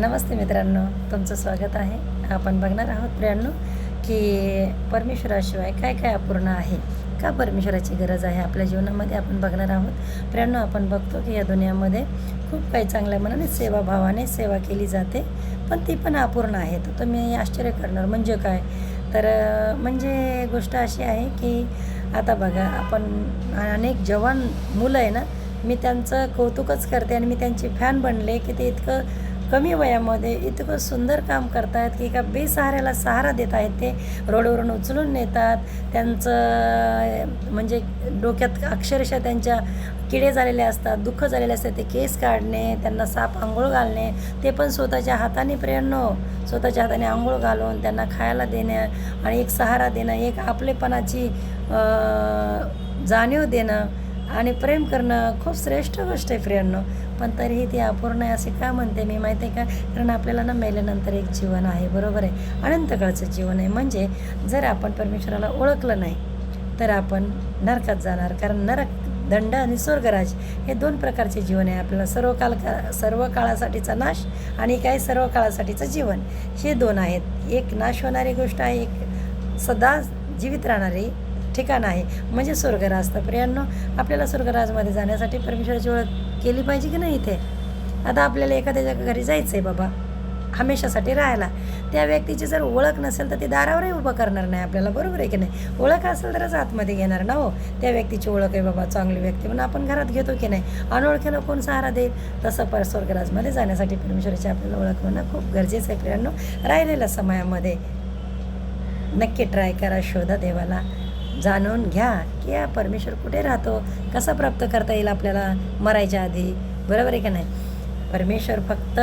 नमस्ते मित्रांनो, तुमचं स्वागत आहे. आपण बघणार आहोत प्रियांनो की परमेश्वराशिवाय काय काय अपूर्ण आहे, का परमेश्वराची गरज आहे आपल्या जीवनामध्ये आपण बघणार आहोत. प्रियांनो, आपण बघतो की या दुनियामध्ये खूप काही चांगल्या मनाने सेवाभावाने सेवा केली जाते, पण ती पण अपूर्ण आहे. तर तुम्ही आश्चर्य करणार म्हणजे काय, तर म्हणजे गोष्ट अशी आहे की आता बघा, आपण अनेक जवान मुलं आहे ना, मी त्यांचं कौतुकच करते आणि मी त्यांची फॅन बनले की ते इतकं कमी वयामध्ये इतकं सुंदर काम करत आहेत की एका बेसहाऱ्याला सहारा देत आहेत. ते रोडवरून उचलून नेतात. त्यांचं म्हणजे डोक्यात अक्षरशः त्यांच्या किडे झालेले असतात, दुःख झालेले असतात, ते केस काढणे, त्यांना साप आंघोळ घालणे, ते पण स्वतःच्या हाताने प्रियांनो, स्वतःच्या हाताने आंघोळ घालून त्यांना खायला देणं आणि एक सहारा देणं, एक आपलेपणाची जाणीव देणं आणि प्रेम करणं खूप श्रेष्ठ गोष्ट आहे प्रियांनो. पण तरीही ती अपूर्ण आहे असे का म्हणते मी माहिती आहे का? कारण आपल्याला ना मेल्यानंतर एक जीवन आहे, बरोबर आहे, अनंत काळचं जीवन आहे. म्हणजे जर आपण परमेश्वराला ओळखलं नाही तर आपण नरकात जाणार. कारण नरक, दंड आणि स्वर्गराज हे दोन प्रकारचे जीवन आहे. आपल्याला सर्व काळासाठीचा नाश आणि काही सर्व काळासाठीचं जीवन, हे दोन आहेत. एक नाश होणारी गोष्ट आहे, एक सदा जीवित राहणारी ठिकाण आहे, म्हणजे स्वर्गराज. तर प्रियांनो, आपल्याला स्वर्गराजमध्ये जाण्यासाठी परमेश्वराची ओळख केली पाहिजे की नाही. इथे आता आपल्याला एखाद्याच्या घरी जायचं आहे बाबा हमेशासाठी राहायला, त्या व्यक्तीची जर ओळख नसेल तर ती दारावरही उभं करणार नाही आपल्याला, बरोबर आहे की नाही. ओळख असेल तरच आतमध्ये घेणार ना. हो, त्या व्यक्तीची ओळख आहे बाबा, चांगली व्यक्ती म्हणून आपण घरात घेतो की नाही. अनोळखीला कोण सहारा देईल. तसं स्वर्गराजमध्ये जाण्यासाठी परमेश्वराची आपल्याला ओळख होणं खूप गरजेचं आहे प्रियांनो. राहिलेल्या समयामध्ये नक्की ट्राय करा, शोधा देवाला, जाणून घ्या की हा परमेश्वर कुठे राहतो, कसा प्राप्त करता येईल आपल्याला मरायच्या आधी, बरोबर आहे की नाही. परमेश्वर फक्त